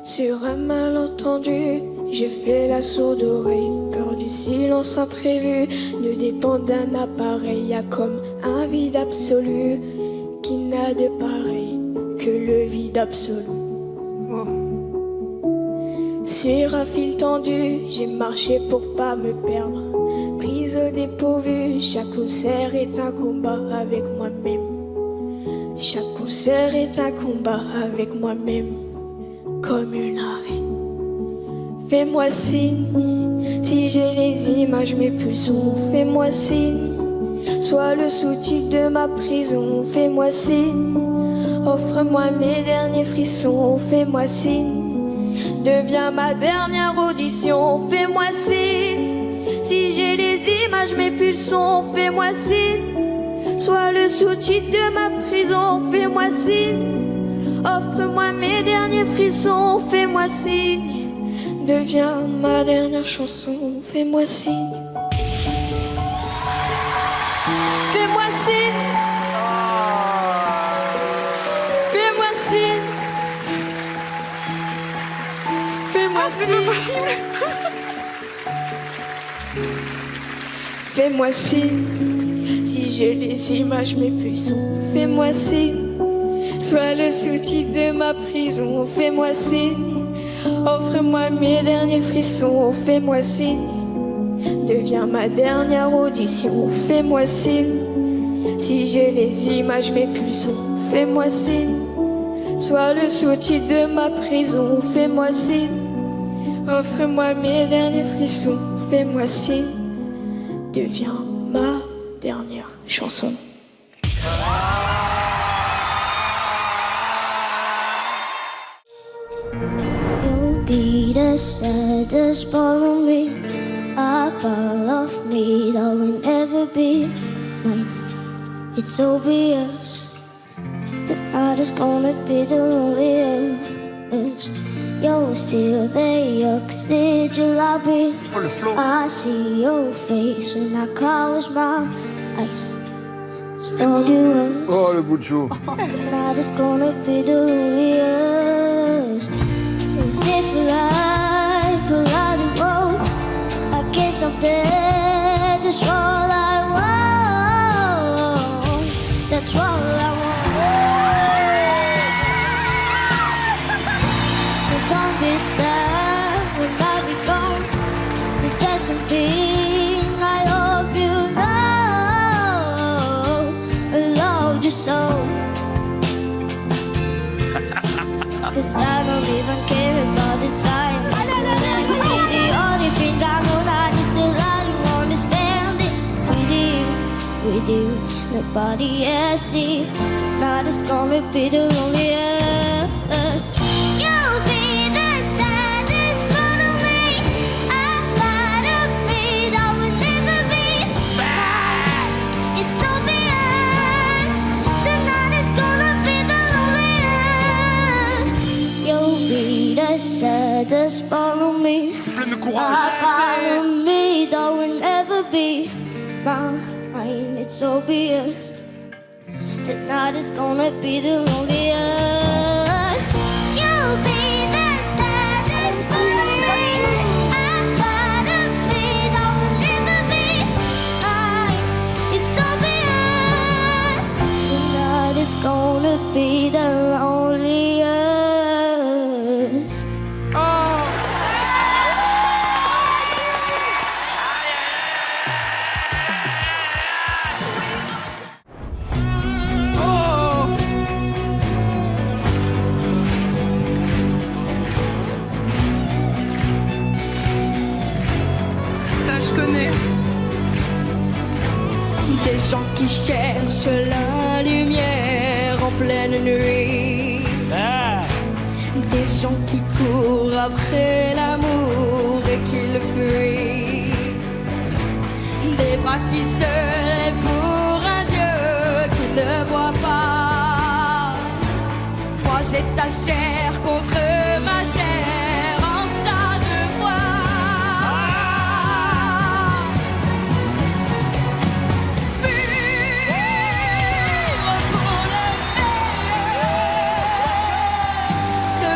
Sur un malentendu, j'ai fait la sourde oreille. Peur du silence imprévu, ne dépend d'un appareil. Y'a comme un vide absolu qui n'a de pareil que le vide absolu. Sur un fil tendu, j'ai marché pour pas me perdre. Prise au dépourvu, chaque concert est un combat avec moi-même. Chaque concert est un combat avec moi-même, comme une arène. Fais-moi signe, si j'ai les images, mes pulsions. Fais-moi signe, sois le sous-titre de ma prison. Fais-moi signe, offre-moi mes derniers frissons. Fais-moi signe, deviens ma dernière audition. Fais-moi signe, si j'ai les images, mes pulsions. Fais-moi signe, sois le sous-titre de ma prison. Fais-moi signe, offre-moi mes derniers frissons. Fais-moi signe, deviens ma dernière chanson. Fais-moi signe. Fais-moi signe. Fais-moi signe. Fais-moi signe. Fais-moi signe, si j'ai les images, mes pulsions. Fais-moi signe, sois le sous-titre de ma prison. Fais-moi signe, offre-moi mes derniers frissons. Fais-moi signe, deviens ma dernière audition. Fais-moi signe, si j'ai les images, mes pulsions. Fais-moi signe, sois le sous-titre de ma prison. Fais-moi signe, offre-moi mes derniers frissons. Fais-moi signe, deviens ma dernière chanson. You'll be the saddest part of me, a part of me that will never be mine. It's obvious tonight is gonna be the loneliest. You're still there, you oxygen I breathe. I see your face when I close my eyes. So you Oh, le bout de chou. tonight is gonna be the loneliest. As if life a lot of road, I guess I'm dead. That's all I want. That's all I want. So don't be sad when I be gone. It's just a thing I hope you know. I love you so. 'Cause I don't even care about the time. Be the only thing I know that is still I don't wanna spend it with you. Nobody else see. Tonight is gonna be the loneliest. You'll be the saddest part of me, a part of me that will never be mine. It's obvious. Tonight is gonna be the loneliest. You'll be the saddest part of me, Pleine de a courage. part of me that will never be mine. It's obvious. Tonight is gonna be the loneliest. You'll be the saddest part of me, a part of me that will never be mine. It's obvious. Tonight is gonna be the loneliest. Ça je connais. Des gens qui cherchent la lumière en pleine nuit. Des gens qui courent après l'amour et qui le fuient. Des bras qui se lèvent pour un Dieu qui ne voit pas. Moi j'ai ta chair contre ma chair, en ça je crois. Vivre pour le meilleur, se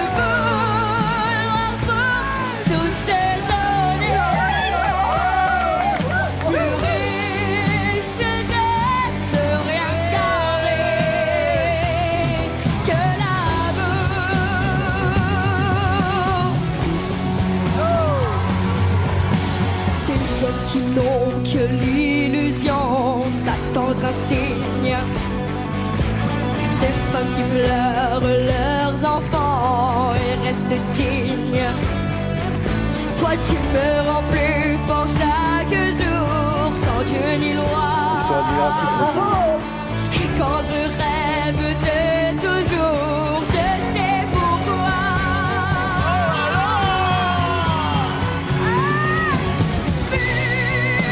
l'illusion d'attendre un signe. Des femmes qui pleurent leurs enfants et restent dignes. Toi tu me rends plus fort chaque jour, sans Dieu ni loi. Et quand je rêve de toujours, je sais pourquoi.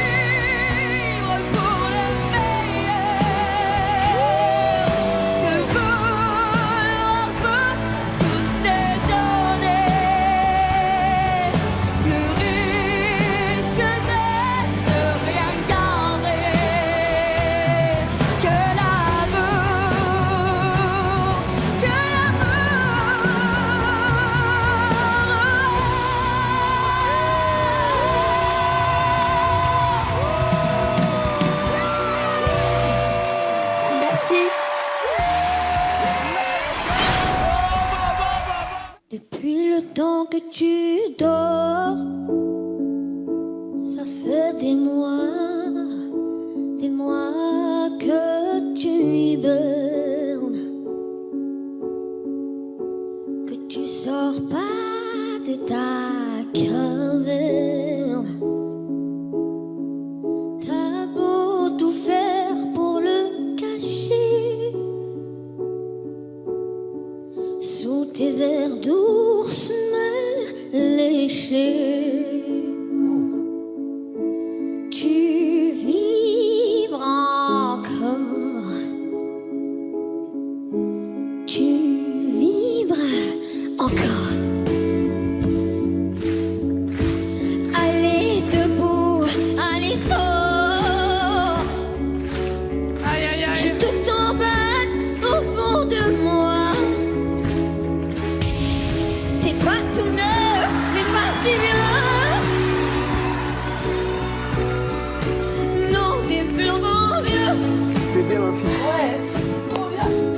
Vivre pour le meilleur, se vouloir pour toutes ces journées. Plus riche n'est de rien garder que l'amour, que l'amour. Merci. Depuis le temps que tu dors, ça fait des mois que tu hibernes, que tu sors pas de ta caverne. T'as beau tout faire pour le cacher, sous tes airs d'ours mal léchés, tu vibres encore, tu vibres encore. Allez debout, allez sors. Je te sens battre au fond de moi. T'es pas tout neuf, mais pas si bien. Non, t'es flambant vieux. C'est bien ma fille.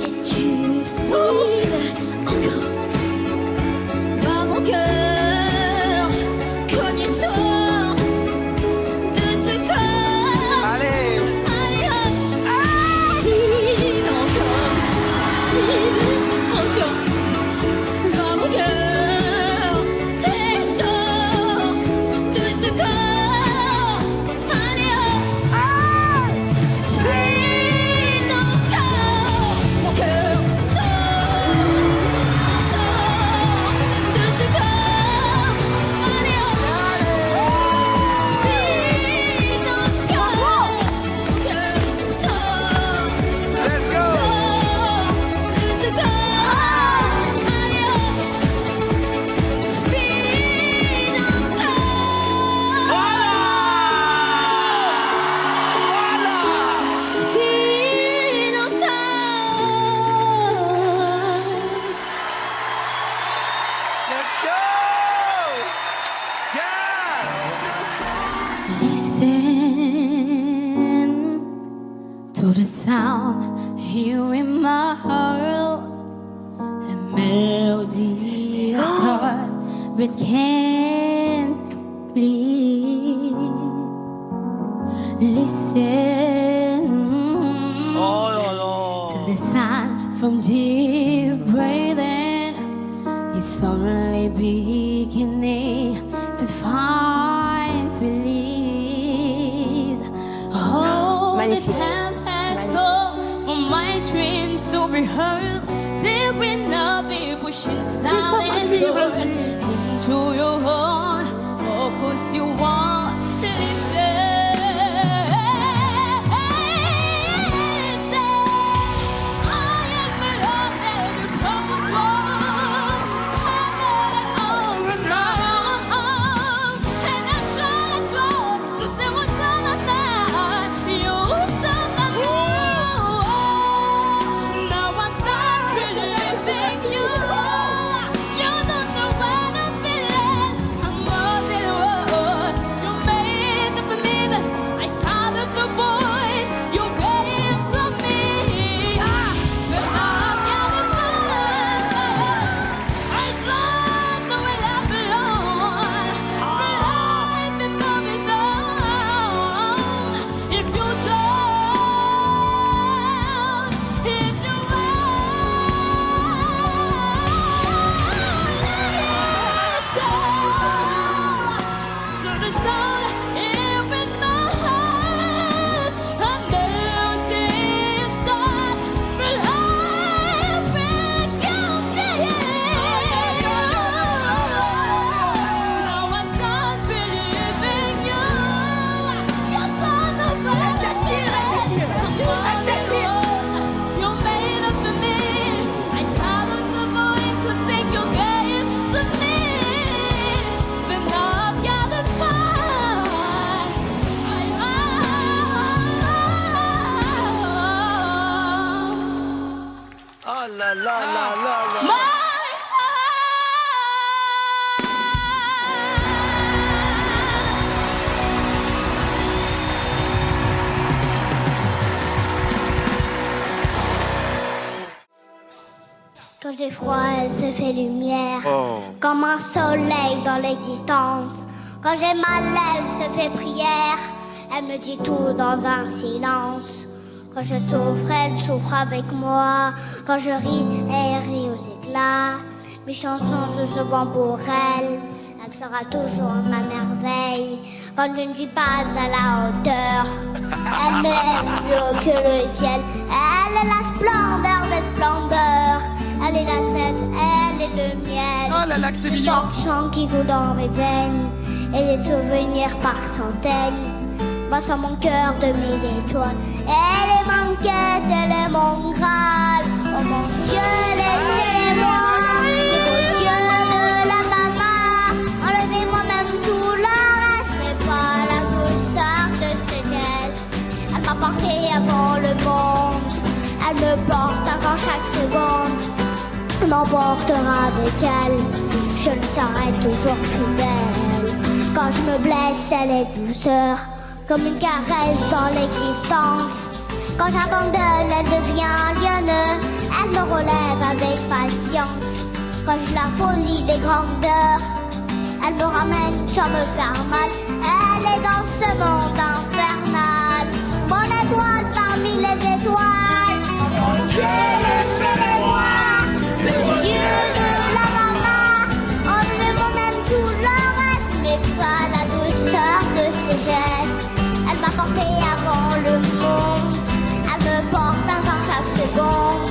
Et tu speed encore. Par mon cœur, cogne sort de ce corps. Allez. Allez hop. Speed encore. Speed encore. Par mon cœur, et sort de ce corps. Allez hop. Speed encore. Mon cœur sort de ce corps. Allez hop. Speed encore. Mon cœur sort Let's go. de ce corps. Allez hop. Speed encore. Speed encore. Let's go. Yeah. Listen to the sound here in my heart. A melody start but can't complete. Listen Oh là to là. the sound from deep breathing. It's only beginning to find release. Oh, the time has come for my dreams to be heard. There will not be pushing down into your heart. Oh, 'cause you want to listen. I am the love that you promised for. I know that all will run. And I'm trying to say what's on my mind. You're on my mind. Now I'm done believing you. You don't know why. j'ai froid, elle se fait lumière. Oh. Comme un soleil dans l'existence. Quand j'ai mal, elle se fait prière. Elle me dit tout dans un silence. Quand je souffre, elle souffre avec moi. Quand je ris, elle rit aux éclats. Mes chansons se souvent pour elle. Elle sera toujours ma merveille. Quand je ne suis pas à la hauteur, elle m'aime plus haut que le ciel. Elle est la splendeur des splendeurs. Elle est la sève, elle est le miel. Oh là là, que c'est Ce mignon. sang qui coule dans mes veines. Et des souvenirs par centaines. Moi sur mon cœur de mille étoiles. Elle est mon quête, elle est mon Graal. Oh mon Dieu, laissez-moi les beaux yeux de la maman. Enlevez-moi même tout le reste, mais pas la douceur de ses gestes. Elle m'a porté avant le monde. Elle me porte avant chaque seconde. Elle m'emportera avec elle. Je ne serai toujours fidèle. Quand je me blesse, elle est douceur. Comme une caresse dans l'existence. Quand j'abandonne, elle devient lionneuse. Elle me relève avec patience. Quand j'ai la folie des grandeurs, elle me ramène sans me faire mal. Elle est dans ce monde infernal. Mon étoile parmi les étoiles. Mon Dieu, laissez-les-moi. Les yeux de la maman. Enlevez-moi même tout le reste, mais pas la douceur de ses gestes. Elle m'a porté avant le monde. Elle me porte avant chaque seconde.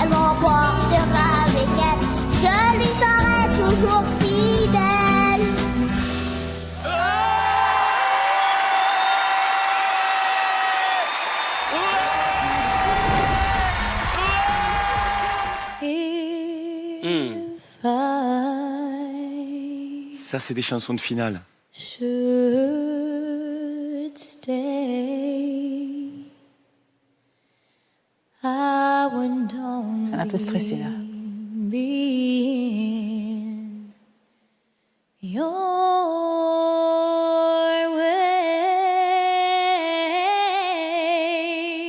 Elle m'emportera avec elle. Je lui serai toujours fidèle. If I Ça, c'est des chansons de finale. should stay, I would only Elle est un peu stressée là. be in your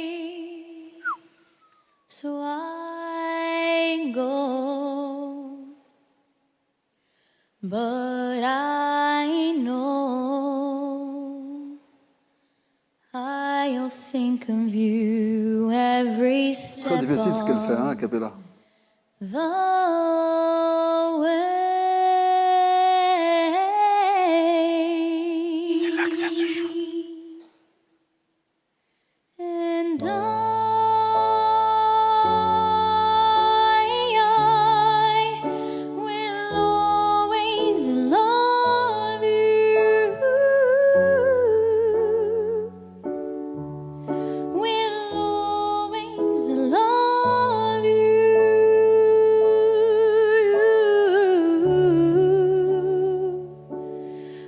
way. So I go, but I know I'll think of you every step Très difficile ce qu'elle fait, hein, a of cappella. the way. C'est là que ça se joue. And I will always love you. Will always love you,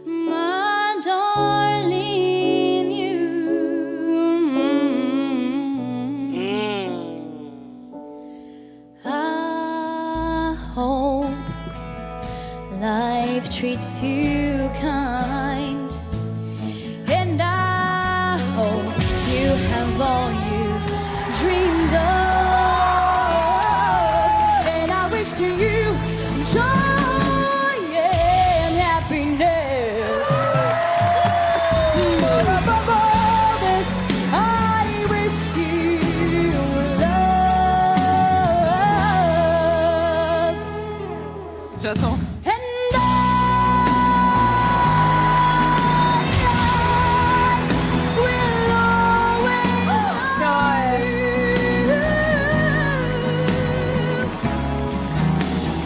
my darling, you. I hope life treats you kind, and I hope you have all you've dreamed of, and I wish to you joy and happiness. But above all this, I wish you love. J'attends. And I will always love you.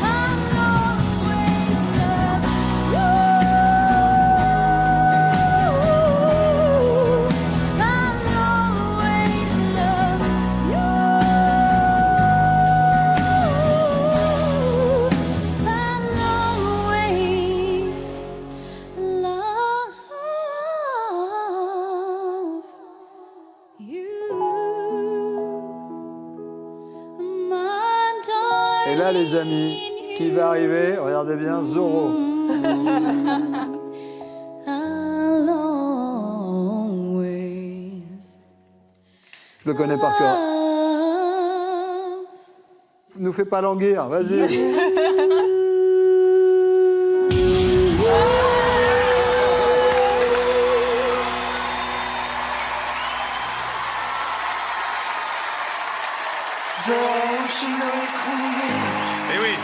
I'll always love you. I'll always love you. I'll always love you, my darling. Et là, les amis, qui va arriver? Regardez bien, Zorro. I'll always Je le connais par cœur. love nous fais pas languir, vas-y. Eh oui.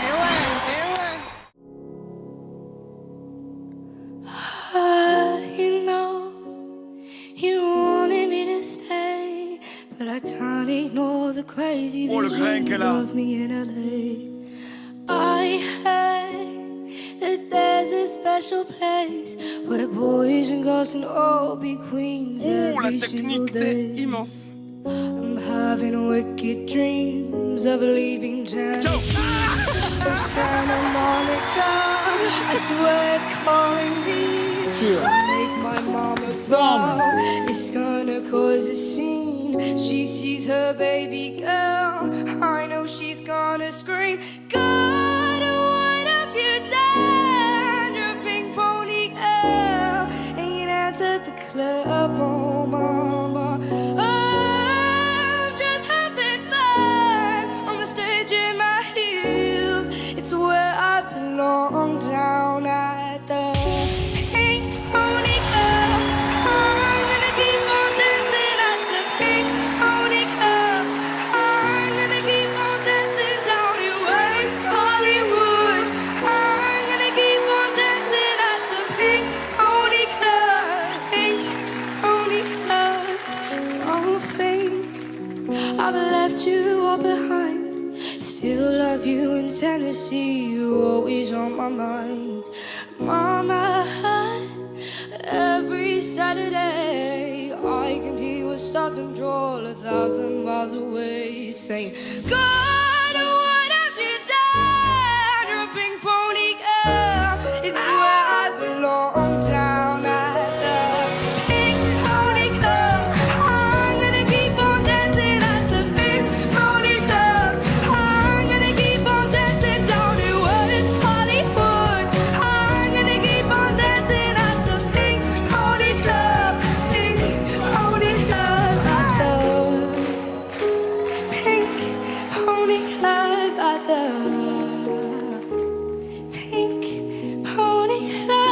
Et ouais, et ouais. You know, you wanted me to stay, but I can't ignore the crazy Oh, le grain visions qu'elle a. of me in LA. I heard that there's a special place where boys and girls can all be queens Oh, la every single technique, day. C'est immense. I'm having wicked dreams of leaving Tennessee. Oh, Santa Monica, I swear it's calling me. Sure. Make my mama smile. It's gonna cause a scene. She sees her baby girl. I know she's gonna scream. God, what have you done? You're a pink pony girl. Ain't answered the club, oh mama. I'm just having fun on the stage in my heels. It's where I belong, down at the Pink Pony Club. I'm gonna keep on dancing at the Pink Pony Club. I'm gonna keep on dancing down in West Hollywood. I'm gonna keep on dancing at the Pink Pony Club. Pink Pony Club. Don't think I've left you all behind. Still love you in Tennessee, you always on my mind. Mama, every Saturday I can hear your southern drawl 1,000 miles away, saying, God, what have you done? You're a pink pony girl. It's where I belong, down at the Pink Pony Club. I'm gonna keep on dancing at the Pink Pony Club. I'm gonna keep on dancing down in West Hollywood. I'm gonna keep on dancing at the Pink Pony Club. Pink Pony Club at the Pink Pony Club at the Pink Pony Club.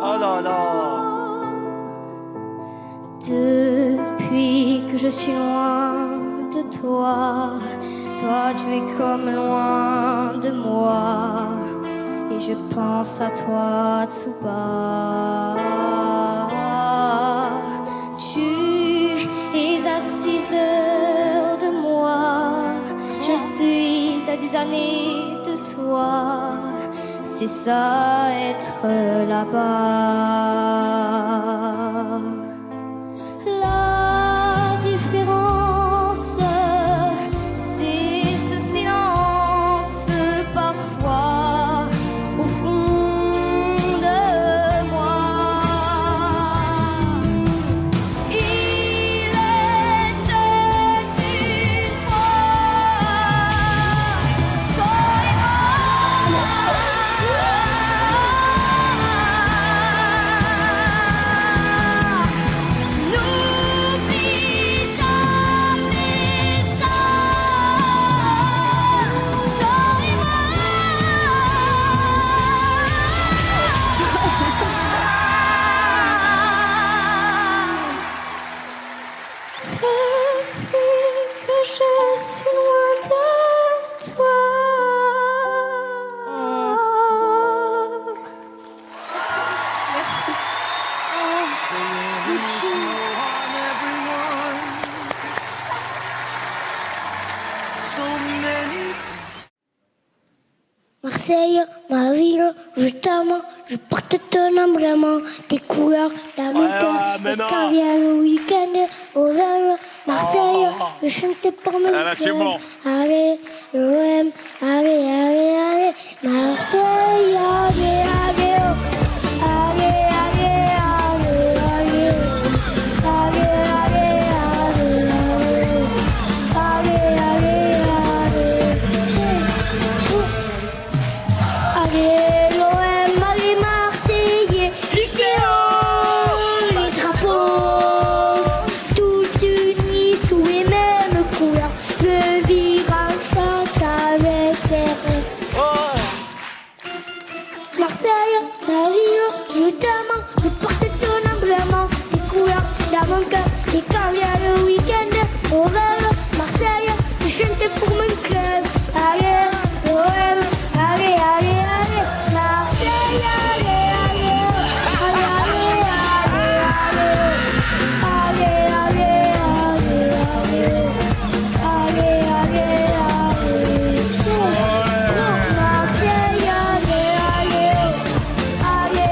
Oh là là. Depuis que je suis loin de toi, toi tu es comme loin de moi, et je pense à toi tout bas. Tu es à 6 heures de moi, je suis à des années de toi. C'est ça être là-bas. La différence, c'est ce silence parfois au fond de moi. Il était une fois, toi et moi. N'oublie jamais ça, toi et moi. Depuis que je suis loin de toi. Merci. Marseille, ma ville, je t'aime, je porte ton embrement, tes couleurs, la mon cœur, et quand vient le week-end, au Vélodrome, Marseille, je chante pour mon là, tu es mort. Allez, l'OM, allez, allez, allez, Marseille, allez, allez, oh. Allez, allez, allez, allez, allez, allez, allez, allez, allez, l'OM, allez, Marseillais, lycée haut, les drapeaux, tous unis sous les mêmes couleurs, le virage chante avec les rêves. Marseille, la ville, je t'aime, je porte ton emblème, tes couleurs dans mon cœur, et quand vient le week-end, au Vélodrome, Marseille, je chante pour mon club. Allez, l'OM, allez, allez, allez, Marseille, allez, allez, allez, allez, allez, allez, allez, allez, allez, Marseille, allez, allez, allez, allez,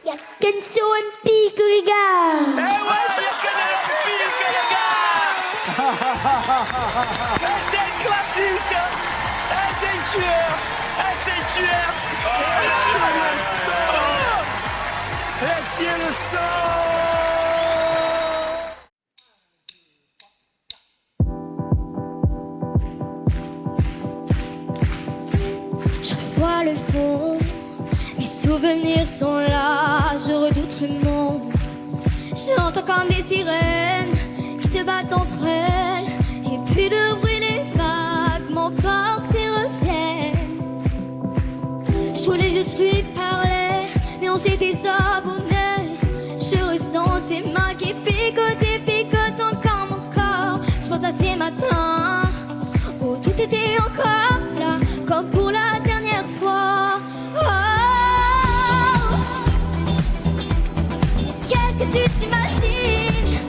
y'a Kenzo and Pique, les gars. C'est le classique. C'est le tueur. C'est le tueur. Et tiens le sang. Je revois le fond, mes souvenirs sont là, je redoute le monde. J'entends comme des sirènes qui se battent entre elles, et puis le bruit des vagues m'emportent et reviennent. Je voulais juste lui parler, mais on s'était sabonné. Je ressens ses mains qui picotent et picotent encore mon corps. Je pense à ces matins où tout était encore là, comme pour la dernière fois. Oh, qu'est-ce que tu t'imagines?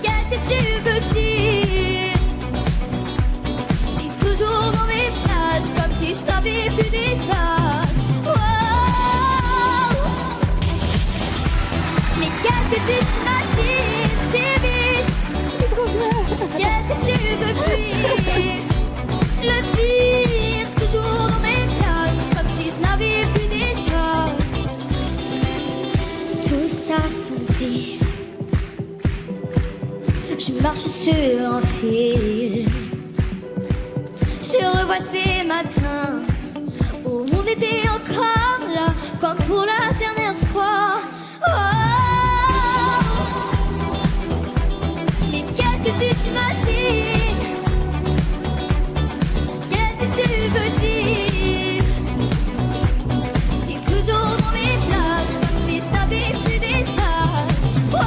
Qu'est-ce que tu veux dire? T'es toujours dans mes plages, comme si je t'avais vu des stars. Oh, mais qu'est-ce que tu t'imagines? C'est vite. Qu'est-ce que tu veux fuir? Le pire, toujours dans mes plages, comme si je n'avais plus d'espoir. Tout ça s'empire. Je marche sur un fil. Je revois ces matins où le monde était encore là, comme pour la dernière fois. Oh, mais qu'est-ce que tu t'imagines? Qu'est-ce que tu veux dire? T'es toujours dans mes plages, comme si je n'avais plus d'espace. Oh,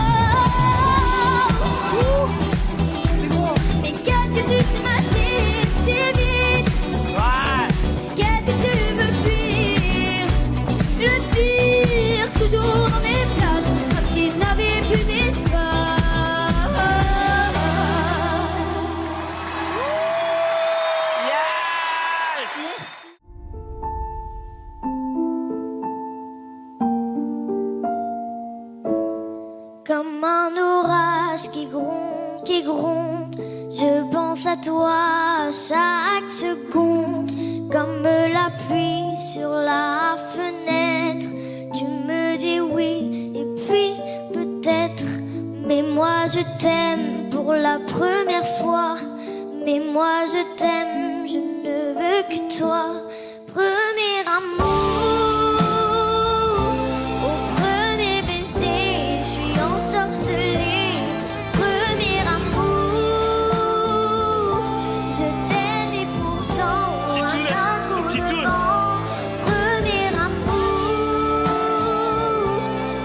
mais qu'est-ce que tu t'imagines? C'est vite. Qu'est-ce que tu veux fuir? Le pire, toujours dans mes plages, comme si je n'avais plus d'espace. Merci. Comme un orage qui gronde, je pense à toi chaque seconde. Comme la pluie sur la fenêtre, tu me dis oui et puis peut-être. Mais moi je t'aime pour la première fois. Mais moi je t'aime, je ne veux que toi. Premier amour, au premier baiser, je suis ensorcelée. Premier amour, je t'aime et pourtant un coup de vent. Premier amour,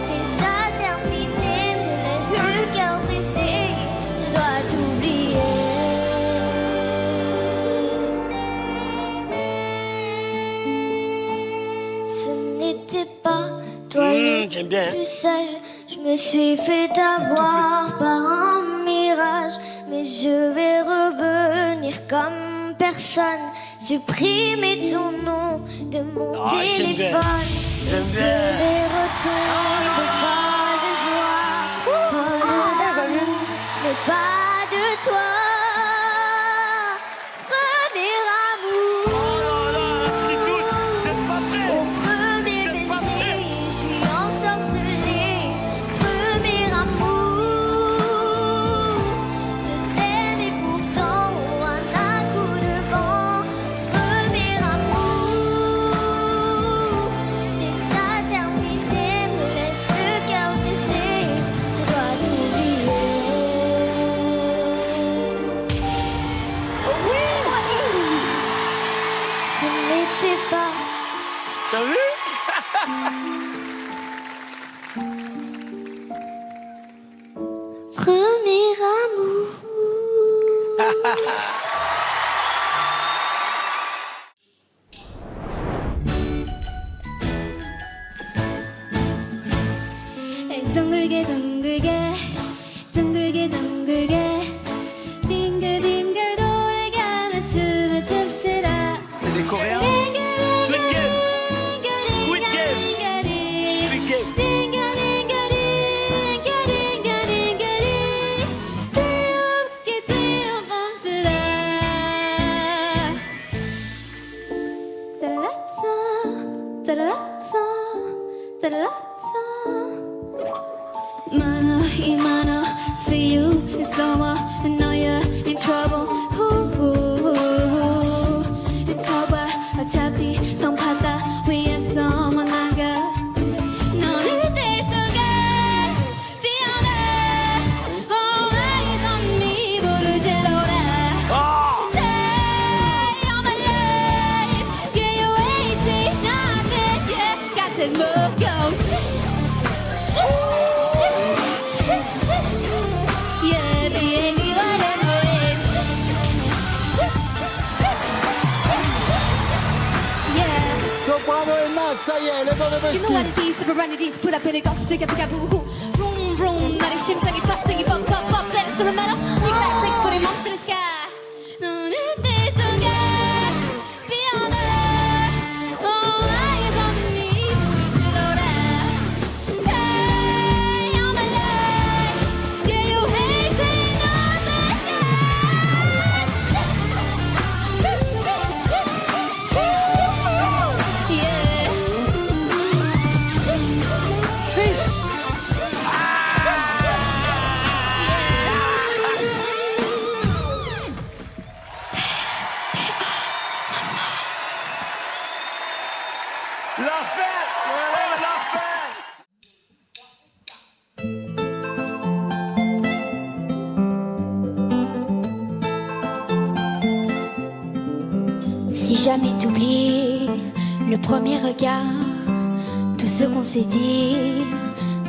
déjà terminé, me laisse le cœur brisé. Je dois t'oublier. Ce n'était pas toi le j'aime bien. plus sage. Je Je me suis fait avoir par un mirage, mais je vais revenir comme personne. Supprimer ton nom de mon téléphone. Je vais retomber folle de joie, folle d'amour, mais pas de toi. Premier amour. Oh là là, la petite doute, vous êtes pas prêts. Au premier Vous êtes pas baiser, prêts. je suis ensorcelée. Premier amour. Je t'aime et pourtant un coup de vent. Premier amour. Déjà terminé, me laisse le cœur blessé. Je dois t'oublier. Ce n'était pas. T'as vu? Premier amour. 둥글게 둥글게 둥글게 둥글게 빙글빙글 돌아가며 춤을 춥시다. C'est des Coréens. Squid Game. Squid Game. Squid Game. Mano y mano, see you in slow-mo, and know you're in trouble. It's over, 어차피 성바다 위에서만 나가. 너는 내 속에 피어나. All eyes on me, 불을 질러라. Day of my life, yeah, you're wasting nothing, yeah. 같은 목욕. Yeah, 비행기 와는 wave. Yeah. Soprano et Max, ça y est, les bonnes You know what besties. it is, sovereignties, put up in a gospel, pick up a boo. Vroom, vroom, 나의 심장이 빡세게 pop, pop, pop, let it through the metal. 네가 take for the monster in the sky. 너는 내 속에 피어나. All eyes on me, 불을 질러라. Day of my life, yeah, you're wasting nothing, La fête. Oh, la fête. Si jamais t'oublies le premier regard, tout ce qu'on s'est dit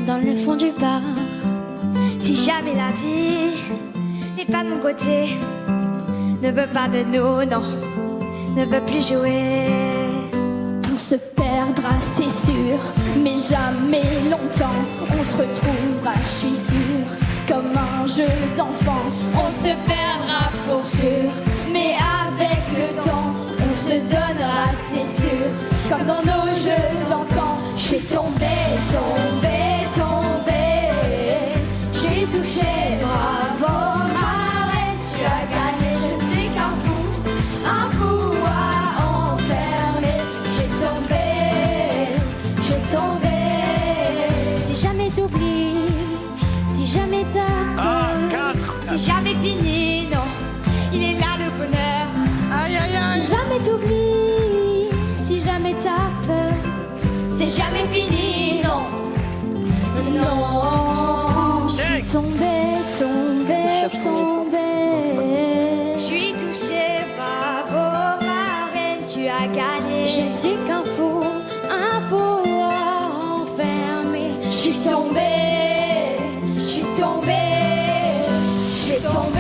dans le fond du bar. Si jamais la vie n'est pas de mon côté, ne veut pas de nous, non, ne veut plus jouer. On se perdra, c'est sûr, mais jamais longtemps. On se retrouvera, je suis sûre, comme un jeu d'enfant. On se perdra pour sûr, Mais avec le temps, on se donnera, c'est sûr, comme dans nos jeux d'antan. Je suis tombée, tombée, tombée. J'ai touché, bravo ma reine, tu as gagné. Je ne suis qu'un fou à enfermer. J'ai tombé. si jamais t'oublies, si jamais t'as Ah, peur, 4. Si jamais fini, non, il est là le bonheur. Aïe, aïe, aïe. Si jamais t'oublies, si jamais t'as peur, c'est jamais fini, non. Non, je suis tombée, tombée, tombée. Je suis touchée, bravo ma reine, tu as gagné. je ne suis qu'un fou à enfermer. Je suis tombée, je suis tombée, je suis tombée.